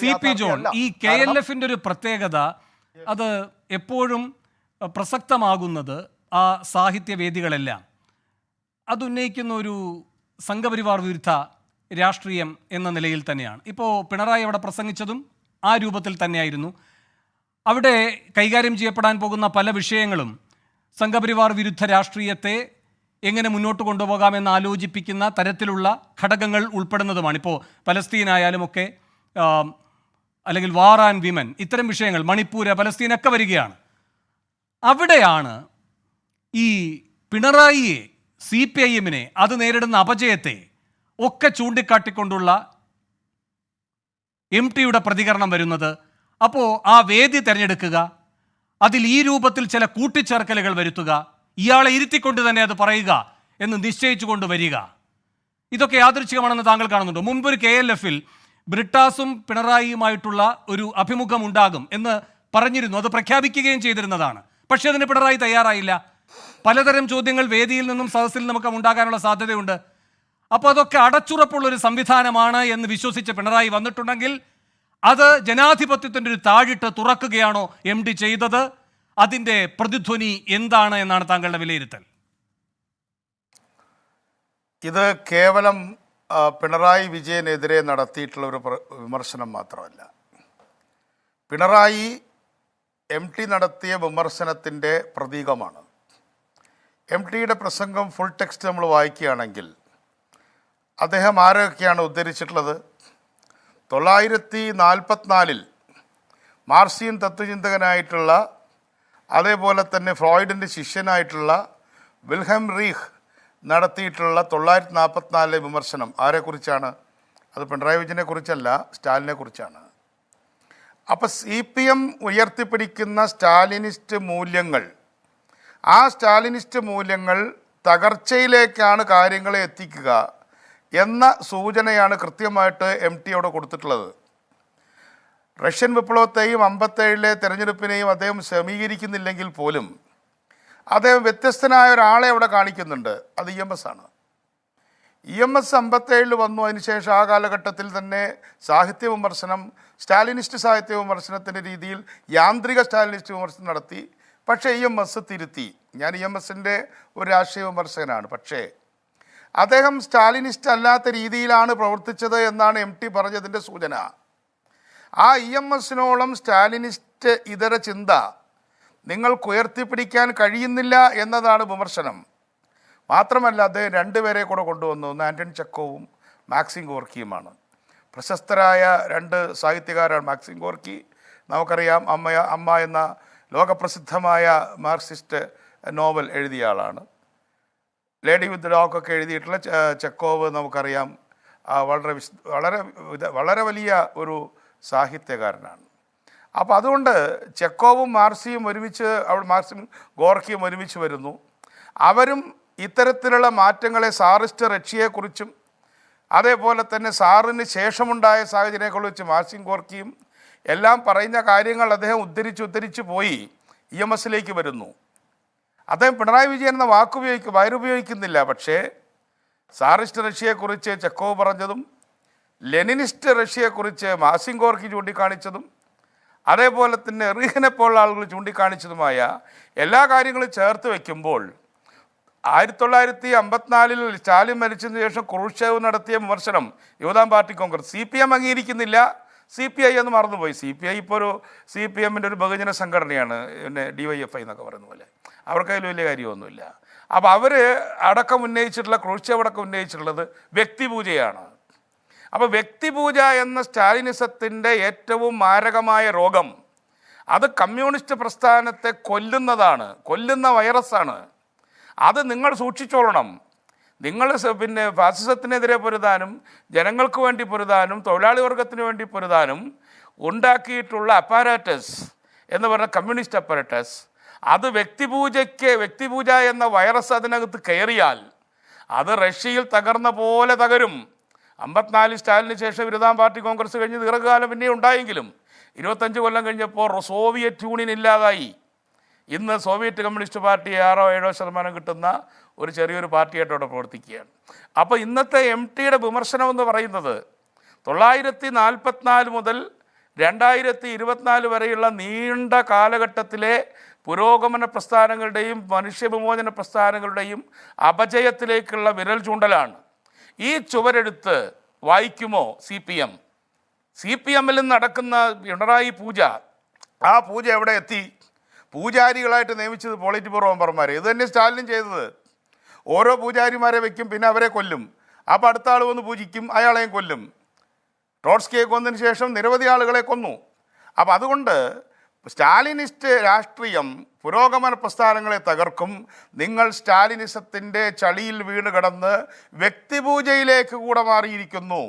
C P John, ഈ KLF-ന്റെ ഒരു പ്രത്യേകത അത് എപ്പോഴും പ്രസക്തമാകുന്നത് ആ സാഹിത്യവേദികളെല്ലാം അത് ഉന്നയിക്കുന്ന ഒരു സംഘപരിവാർ വിരുദ്ധ രാഷ്ട്രീയം എന്ന നിലയിൽ തന്നെയാണ്. ഇപ്പോൾ പിണറായി അവിടെ പ്രസംഗിച്ചതും ആ രൂപത്തിൽ തന്നെയായിരുന്നു. അവിടെ കൈകാര്യം ചെയ്യപ്പെടാൻ പോകുന്ന പല വിഷയങ്ങളും സംഘപരിവാർ വിരുദ്ധ രാഷ്ട്രീയത്തെ എങ്ങനെ മുന്നോട്ട് കൊണ്ടുപോകാമെന്ന് ആലോചിപ്പിക്കുന്ന തരത്തിലുള്ള ഘടകങ്ങൾ ഉൾപ്പെടുന്നതുമാണ്. ഇപ്പോൾ പലസ്തീനായാലും ഒക്കെ, അല്ലെങ്കിൽ വാർ ആൻഡ് വിമൻ, ഇത്തരം വിഷയങ്ങൾ, മണിപ്പൂര്, പലസ്തീനൊക്കെ വരികയാണ്. അവിടെയാണ് ഈ പിണറായിയെ, CPIM-നെ, അത് നേരിടുന്ന അപജയത്തെ ഒക്കെ ചൂണ്ടിക്കാട്ടിക്കൊണ്ടുള്ള MT-യുടെ പ്രതികരണം വരുന്നത്. അപ്പോൾ ആ വേദി തിരഞ്ഞെടുക്കുക, അതിൽ ഈ രൂപത്തിൽ ചില കൂട്ടിച്ചേർക്കലുകൾ വരുത്തുക, ഇയാളെ ഇരുത്തിക്കൊണ്ട് തന്നെ അത് പറയുക എന്ന് നിശ്ചയിച്ചു കൊണ്ട് വരിക, ഇതൊക്കെ യാദൃച്ഛികമാണെന്ന് താങ്കൾ കാണുന്നുണ്ടോ? മുൻപൊരു KLF-ൽ ബ്രിട്ടാസും പിണറായിയുമായിട്ടുള്ള ഒരു അഭിമുഖം ഉണ്ടാകും എന്ന് പറഞ്ഞിരുന്നു, അത് പ്രഖ്യാപിക്കുകയും ചെയ്തിരുന്നതാണ്. പക്ഷേ അതിന് പിണറായി തയ്യാറായില്ല. പലതരം ചോദ്യങ്ങൾ വേദിയിൽ നിന്നും സദസ്സിൽ നമുക്ക് ഉണ്ടാകാനുള്ള സാധ്യതയുണ്ട്. അപ്പോൾ അതൊക്കെ അടച്ചുറപ്പുള്ളൊരു സംവിധാനമാണ് എന്ന് വിശ്വസിച്ച് പിണറായി വന്നിട്ടുണ്ടെങ്കിൽ അത് ജനാധിപത്യത്തിൻ്റെ ഒരു താഴിട്ട് തുറക്കുകയാണോ MD ചെയ്തത്? അതിൻ്റെ പ്രതിധ്വനി എന്താണ് എന്നാണ് താങ്കളുടെ വിലയിരുത്തൽ? ഇത് കേവലം പിണറായി വിജയനെതിരെ നടത്തിയിട്ടുള്ള ഒരു വിമർശനം മാത്രമല്ല. പിണറായി MT നടത്തിയ വിമർശനത്തിൻ്റെ പ്രതീകമാണ്. MTയുടെ പ്രസംഗം ഫുൾ ടെക്സ്റ്റ് നമ്മൾ വായിക്കുകയാണെങ്കിൽ അദ്ദേഹം ആരൊക്കെയാണ് ഉദ്ധരിച്ചിട്ടുള്ളത്? 944 മാർസിയൻ തത്വചിന്തകനായിട്ടുള്ള, അതേപോലെ തന്നെ ഫ്രോയിഡിൻ്റെ ശിഷ്യനായിട്ടുള്ള വിൽഹം റീഹ് നടത്തിയിട്ടുള്ള 944 വിമർശനം ആരെക്കുറിച്ചാണ്? അത് പിണറായി വിജയനെ കുറിച്ചല്ല, സ്റ്റാലിനെ കുറിച്ചാണ്. അപ്പോൾ CPM ഉയർത്തിപ്പിടിക്കുന്ന സ്റ്റാലിനിസ്റ്റ് മൂല്യങ്ങൾ, ആ സ്റ്റാലിനിസ്റ്റ് മൂല്യങ്ങൾ തകർച്ചയിലേക്കാണ് കാര്യങ്ങളെ എത്തിക്കുക എന്ന സൂചനയാണ് കൃത്യമായിട്ട് MT അവിടെ കൊടുത്തിട്ടുള്ളത്. റഷ്യൻ വിപ്ലവത്തെയും 57-ലെ തെരഞ്ഞെടുപ്പിനെയും അദ്ദേഹം സമീകരിക്കുന്നില്ലെങ്കിൽ പോലും അദ്ദേഹം വ്യത്യസ്തനായ ഒരാളെ അവിടെ കാണിക്കുന്നുണ്ട്. അത് EMS ആണ്. EMS 57-ൽ വന്നു. അതിനുശേഷം ആ കാലഘട്ടത്തിൽ തന്നെ സാഹിത്യ വിമർശനം, സ്റ്റാലിനിസ്റ്റ് സാഹിത്യ വിമർശനത്തിൻ്റെ രീതിയിൽ യാന്ത്രിക സ്റ്റാലിനിസ്റ്റ് വിമർശനം നടത്തി. പക്ഷേ EMS തിരുത്തി. ഞാൻ EMS-ന്റെ ഒരു രാഷ്ട്രീയ വിമർശകനാണ്. പക്ഷേ അദ്ദേഹം സ്റ്റാലിനിസ്റ്റ് അല്ലാത്ത രീതിയിലാണ് പ്രവർത്തിച്ചത് എന്നാണ് MT പറഞ്ഞതിൻ്റെ സൂചന. ആ EMS-നോളം സ്റ്റാലിനിസ്റ്റ് ഇതര ചിന്ത നിങ്ങൾക്ക് ഉയർത്തിപ്പിടിക്കാൻ കഴിയുന്നില്ല എന്നതാണ് വിമർശനം. മാത്രമല്ല, അദ്ദേഹം രണ്ടുപേരെ കൂടെ കൊണ്ടുവന്നു. ഒന്ന് ആൻ്റൺ ചെക്കോവും മാക്സിം ഗോർക്കിയുമാണ്. പ്രശസ്തരായ രണ്ട് സാഹിത്യകാരാണ്. മാക്സിം ഗോർക്കി നമുക്കറിയാം, അമ്മ എന്ന ലോകപ്രസിദ്ധമായ മാർക്സിസ്റ്റ് നോവൽ എഴുതിയ ആളാണ്. ലേഡി വിത്ത് ഡോഗൊക്കെ എഴുതിയിട്ടുള്ള ചെക്കോവ് നമുക്കറിയാം, വളരെ വലിയ ഒരു സാഹിത്യകാരനാണ്. അപ്പോൾ അതുകൊണ്ട് ചെക്കോവും മാർസിയും മാർസിയും ഗോർക്കിയും ഒരുമിച്ച് വരുന്നു. അവരും ഇത്തരത്തിലുള്ള മാറ്റങ്ങളെ, സാറിസ്റ്റ് റഷ്യയെക്കുറിച്ചും അതേപോലെ തന്നെ സാറിന് ശേഷമുണ്ടായ സാഹചര്യങ്ങളെക്കുറിച്ച് മാർസിയും ഗോർക്കിയും എല്ലാം പറയുന്ന കാര്യങ്ങൾ അദ്ദേഹം ഉദ്ധരിച്ച് പോയി EMS-ലേക്ക് വരുന്നു. അദ്ദേഹം പിണറായി വിജയൻ എന്ന വയറുപയോഗിക്കുന്നില്ല. പക്ഷേ സാറിസ്റ്റ് റഷ്യയെക്കുറിച്ച് ചെക്കോവ് പറഞ്ഞതും ലെനിനിസ്റ്റ് റഷ്യയെക്കുറിച്ച് മാർസിം ഗോർക്കി ചൂണ്ടിക്കാണിച്ചതും അതേപോലെ തന്നെ റീഹനെ പോലുള്ള ആളുകൾ ചൂണ്ടിക്കാണിച്ചതുമായ എല്ലാ കാര്യങ്ങളും ചേർത്ത് വയ്ക്കുമ്പോൾ 1954-ൽ സ്റ്റാലിൻ മരിച്ചതിന് ശേഷം ക്രൂഷ്ചേവ് നടത്തിയ വിമർശനം യൂതാൻ പാർട്ടി കോൺഗ്രസ്, CPM അംഗീകരിക്കുന്നില്ല, CPI എന്ന് മറന്നുപോയി. CPI ഇപ്പോൾ ഒരു CPM-ൻ്റെ ഒരു ബഹുജന സംഘടനയാണ്, പിന്നെ DYFI എന്നൊക്കെ പറയുന്ന പോലെ. അവർക്കതിൽ വലിയ കാര്യമൊന്നുമില്ല. അപ്പോൾ അവർ ക്രൂഷ്ചേവ് അടക്കം ഉന്നയിച്ചിട്ടുള്ളത് വ്യക്തിപൂജയാണ്. അപ്പോൾ വ്യക്തിപൂജ എന്ന സ്റ്റാലിനിസത്തിൻ്റെ ഏറ്റവും മാരകമായ രോഗം അത് കമ്മ്യൂണിസ്റ്റ് പ്രസ്ഥാനത്തെ കൊല്ലുന്ന വൈറസാണ്. അത് നിങ്ങൾ സൂക്ഷിച്ചോളണം. നിങ്ങൾ പിന്നെ ഫാസിസത്തിനെതിരെ പൊരുതാനും ജനങ്ങൾക്ക് വേണ്ടി പൊരുതാനും തൊഴിലാളി വർഗത്തിന് വേണ്ടി പൊരുതാനും ഉണ്ടാക്കിയിട്ടുള്ള അപ്പാരാറ്റസ് എന്ന് പറഞ്ഞ കമ്മ്യൂണിസ്റ്റ് അപ്പാരാറ്റസ്, അത് വ്യക്തിപൂജ എന്ന വൈറസ് അതിനകത്ത് കയറിയാൽ അത് റഷ്യയിൽ തകർന്ന പോലെ തകരും. 54 സ്റ്റാലിന് ശേഷം യൂതാൻ പാർട്ടി കോൺഗ്രസ് കഴിഞ്ഞ് ദീർഘകാലം പിന്നെ ഉണ്ടായെങ്കിലും 25 കൊല്ലം കഴിഞ്ഞപ്പോൾ സോവിയറ്റ് യൂണിയൻ ഇല്ലാതായി. ഇന്ന് സോവിയറ്റ് കമ്മ്യൂണിസ്റ്റ് പാർട്ടി 6-7% കിട്ടുന്ന ഒരു ചെറിയൊരു പാർട്ടിയായിട്ട് അവിടെ പ്രവർത്തിക്കുകയാണ്. അപ്പോൾ ഇന്നത്തെ MTയുടെ വിമർശനം എന്ന് പറയുന്നത് 944 മുതൽ 2024 വരെയുള്ള നീണ്ട കാലഘട്ടത്തിലെ പുരോഗമന പ്രസ്ഥാനങ്ങളുടെയും മനുഷ്യവിമോചന പ്രസ്ഥാനങ്ങളുടെയും അപജയത്തിലേക്കുള്ള വിരൽ ചൂണ്ടലാണ്. ഈ ചുവരെടുത്ത് വായിക്കുമോ CPM? CPM-ൽ നടക്കുന്ന പിണറായി പൂജ, ആ പൂജ എവിടെ എത്തി? പൂജാരികളായിട്ട് നിയമിച്ചത് പോളിറ്റ് ബ്യൂറോ മെമ്പർമാർ. ഇത് തന്നെ സ്റ്റാലിനും ചെയ്തത്. ഓരോ പൂജാരിമാരെ വെക്കും, പിന്നെ അവരെ കൊല്ലും. അപ്പോൾ അടുത്ത ആൾ വന്ന് പൂജിക്കും, അയാളെയും കൊല്ലും. ട്രോട്സ്കിയെ കൊന്നതിന് ശേഷം നിരവധി ആളുകളെ കൊന്നു. അപ്പം അതുകൊണ്ട് സ്റ്റാലിനിസ്റ്റ് രാഷ്ട്രീയം പുരോഗമന പ്രസ്ഥാനങ്ങളെ തകർക്കും. നിങ്ങൾ സ്റ്റാലിനിസത്തിൻ്റെ ചളിയിൽ വീണ് കിടന്ന് വ്യക്തിപൂജയിലേക്ക് കൂടെ മാറിയിരിക്കുന്നു.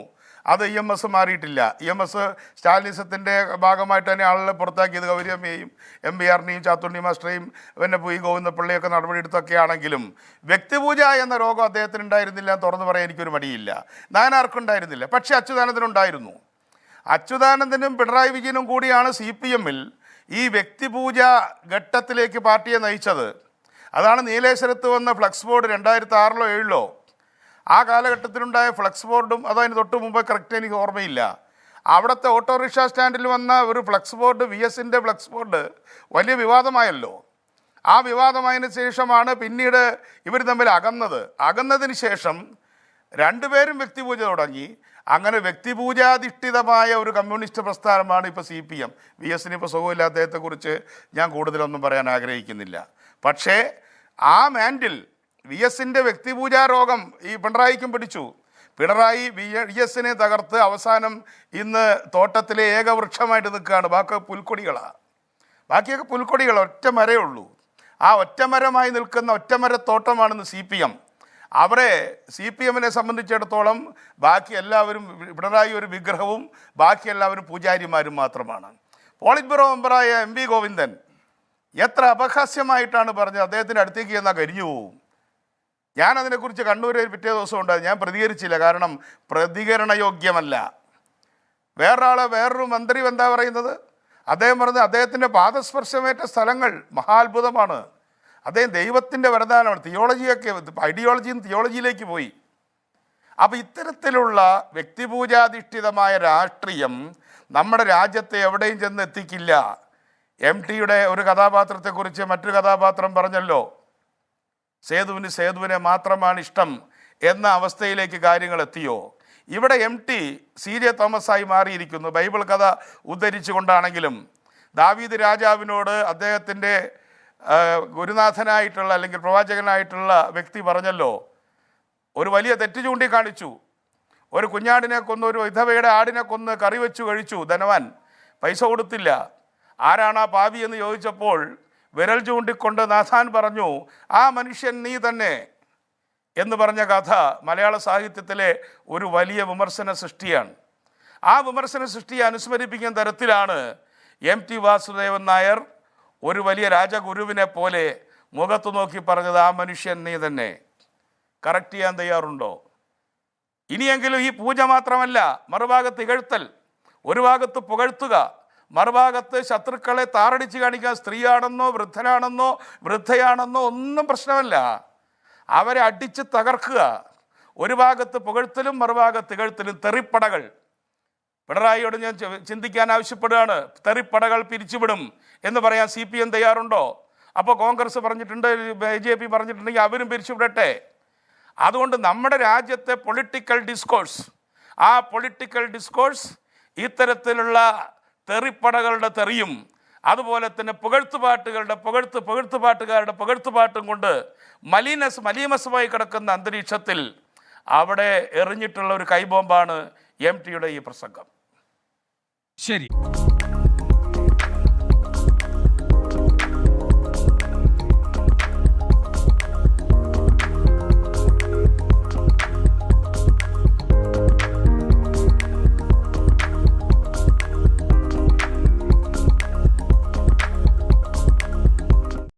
അത് EMS മാറിയിട്ടില്ല. EMS സ്റ്റാലിനിസത്തിൻ്റെ ഭാഗമായിട്ട് തന്നെ ആളുകളെ പുറത്താക്കിയത് ഗൗരിയമ്മയെയും MBR-നെയും ചാത്തുണ്ണി മാസ്റ്ററേയും പിന്നെ P. ഗോവിന്ദപിള്ളയൊക്കെ നടപടിയെടുത്തൊക്കെ ആണെങ്കിലും വ്യക്തിപൂജ എന്ന രോഗം അദ്ദേഹത്തിന് ഉണ്ടായിരുന്നില്ല എന്ന് തുറന്നു പറയാൻ എനിക്കൊരു മടിയില്ല. നാനാർക്കും ഉണ്ടായിരുന്നില്ല. പക്ഷേ അച്യുതാനന്ദനുണ്ടായിരുന്നു. അച്യുതാനന്ദനും പിണറായി വിജയനും കൂടിയാണ് CPM-ൽ ഈ വ്യക്തിപൂജ ഘട്ടത്തിലേക്ക് പാർട്ടിയെ നയിച്ചത്. അതാണ് നീലേശ്വരത്ത് വന്ന ഫ്ലക്സ് ബോർഡ് 2006-ലോ 2007-ലോ ആ കാലഘട്ടത്തിലുണ്ടായ ഫ്ലക്സ് ബോർഡും അതതിന് തൊട്ട് മുമ്പ് കറക്റ്റ് എനിക്ക് ഓർമ്മയില്ല. അവിടുത്തെ ഓട്ടോറിക്ഷ സ്റ്റാൻഡിൽ വന്ന ഒരു ഫ്ലക്സ് ബോർഡ്, VS-ൻ്റെ ഫ്ലക്സ് ബോർഡ് വലിയ വിവാദമായല്ലോ. ആ വിവാദമായതിനു ശേഷമാണ് പിന്നീട് ഇവർ തമ്മിൽ അകന്നതിന് ശേഷം രണ്ടുപേരും വ്യക്തിപൂജ തുടങ്ങി. അങ്ങനെ വ്യക്തിപൂജാധിഷ്ഠിതമായ ഒരു കമ്മ്യൂണിസ്റ്റ് പ്രസ്ഥാനമാണ് ഇപ്പോൾ CPM. VS-ന് ഇപ്പോൾ സുഖമില്ല, അദ്ദേഹത്തെക്കുറിച്ച് ഞാൻ കൂടുതലൊന്നും പറയാൻ ആഗ്രഹിക്കുന്നില്ല. പക്ഷേ ആ മാൻഡിൽ VS-ൻ്റെ വ്യക്തിപൂജാ രോഗം ഈ പിണറായിക്കും പിടിച്ചു. പിണറായി VS-നെ തകർത്ത് അവസാനം ഇന്ന് തോട്ടത്തിലെ ഏകവൃക്ഷമായിട്ട് നിൽക്കുകയാണ്. ബാക്കിയൊക്കെ പുൽക്കൊടികൾ, ഒറ്റ മരേ ഉള്ളൂ. ആ ഒറ്റമരമായി നിൽക്കുന്ന ഒറ്റമരത്തോട്ടമാണെന്ന് CPM. അവരെ CPM-നെ സംബന്ധിച്ചിടത്തോളം ബാക്കി എല്ലാവരും, പിണറായി ഒരു വിഗ്രഹവും ബാക്കി എല്ലാവരും പൂജാരിമാരും മാത്രമാണ്. പോളിറ്റ് ബ്യൂറോ മെമ്പറായ MV ഗോവിന്ദൻ എത്ര അപഹാസ്യമായിട്ടാണ് പറഞ്ഞത്. അദ്ദേഹത്തിൻ്റെ അടുത്തേക്ക് ചെന്നാൽ കരിഞ്ഞു പോവും. ഞാനതിനെക്കുറിച്ച് കണ്ണൂരിൽ പിറ്റേ ദിവസം ഉണ്ടായി. ഞാൻ പ്രതികരിച്ചില്ല, കാരണം പ്രതികരണയോഗ്യമല്ല. വേറൊരു മന്ത്രി എന്താ പറയുന്നത്? അദ്ദേഹം പറഞ്ഞത് അദ്ദേഹത്തിൻ്റെ പാദസ്പർശമേറ്റ സ്ഥലങ്ങൾ മഹാത്ഭുതമാണ്, അദ്ദേഹം ദൈവത്തിൻ്റെ വരദാനമാണ്. തിയോളജിയിലേക്ക് പോയി. അപ്പോൾ ഇത്തരത്തിലുള്ള വ്യക്തിപൂജാധിഷ്ഠിതമായ രാഷ്ട്രീയം നമ്മുടെ രാജ്യത്തെ എവിടെയും ചെന്ന് എത്തിക്കില്ല. MT-യുടെ ഒരു കഥാപാത്രത്തെക്കുറിച്ച് മറ്റൊരു കഥാപാത്രം പറഞ്ഞല്ലോ, സേതുവിനെ മാത്രമാണ് ഇഷ്ടം എന്ന അവസ്ഥയിലേക്ക് കാര്യങ്ങൾ എത്തിയോ? ഇവിടെ MT CJ തോമസായി മാറിയിരിക്കുന്നു. ബൈബിൾ കഥ ഉദ്ധരിച്ചു കൊണ്ടാണെങ്കിലും ദാവീദ് രാജാവിനോട് അദ്ദേഹത്തിൻ്റെ ഗുരുനാഥനായിട്ടുള്ള അല്ലെങ്കിൽ പ്രവാചകനായിട്ടുള്ള വ്യക്തി പറഞ്ഞല്ലോ, ഒരു വലിയ തെറ്റ് ചൂണ്ടിക്കാണിച്ചു. ഒരു കുഞ്ഞാടിനെ കൊന്ന്, ഒരു വിധവയുടെ ആടിനെ കൊന്ന് കറി വെച്ചു കഴിച്ചു ധനവാൻ, പൈസ കൊടുത്തില്ല. ആരാണ് ആ പാപി എന്ന് ചോദിച്ചപ്പോൾ വിരൽ ചൂണ്ടിക്കൊണ്ട് നാഥാൻ പറഞ്ഞു, ആ മനുഷ്യൻ നീ തന്നെ എന്ന് പറഞ്ഞ കഥ മലയാള സാഹിത്യത്തിലെ ഒരു വലിയ വിമർശന സൃഷ്ടിയാണ്. ആ വിമർശന സൃഷ്ടിയെ അനുസ്മരിപ്പിക്കുന്ന തരത്തിലാണ് MT വാസുദേവൻ നായർ ഒരു വലിയ രാജഗുരുവിനെ പോലെ മുഖത്ത് നോക്കി പറഞ്ഞത്, ആ മനുഷ്യൻ നീ തന്നെ. കറക്റ്റ് ചെയ്യാൻ തയ്യാറുണ്ടോ? ഇനിയെങ്കിലും ഈ പൂജ മാത്രമല്ല, മറുഭാഗത്ത് ഇകഴ്ത്തൽ, ഒരു ഭാഗത്ത് പുകഴ്ത്തുക, മറുഭാഗത്ത് ശത്രുക്കളെ താറടിച്ച് കാണിക്കാൻ. സ്ത്രീയാണെന്നോ വൃദ്ധനാണെന്നോ വൃദ്ധയാണെന്നോ ഒന്നും പ്രശ്നമല്ല, അവരെ അടിച്ച് തകർക്കുക. ഒരു ഭാഗത്ത് പുകഴ്ത്തലും മറുഭാഗത്ത് ഇകഴ്ത്തലും. തെറിപ്പടകൾ, പിണറായിയോട് ഞാൻ ചിന്തിക്കാൻ ആവശ്യപ്പെടുകയാണ്. തെറിപ്പടകൾ പിരിച്ചുവിടും എന്ന് പറയാൻ CPM തയ്യാറുണ്ടോ? അപ്പോൾ കോൺഗ്രസ് പറഞ്ഞിട്ടുണ്ട്, BJP പറഞ്ഞിട്ടുണ്ടെങ്കിൽ അവരും പിരിച്ചുവിടട്ടെ. അതുകൊണ്ട് നമ്മുടെ രാജ്യത്തെ പൊളിറ്റിക്കൽ ഡിസ്കോഴ്സ്, ആ പൊളിറ്റിക്കൽ ഡിസ്കോഴ്സ് ഇത്തരത്തിലുള്ള തെറിപ്പടകളുടെ തെറിയും അതുപോലെ തന്നെ പുകഴ്ത്തുപാട്ടുകാരുടെ പുകഴ്ത്തുപാട്ടും കൊണ്ട് മലീമസമായി കിടക്കുന്ന അന്തരീക്ഷത്തിൽ അവിടെ എറിഞ്ഞിട്ടുള്ള ഒരു കൈബോംബാണ് MT-യുടെ ഈ പ്രസംഗം. ശരി.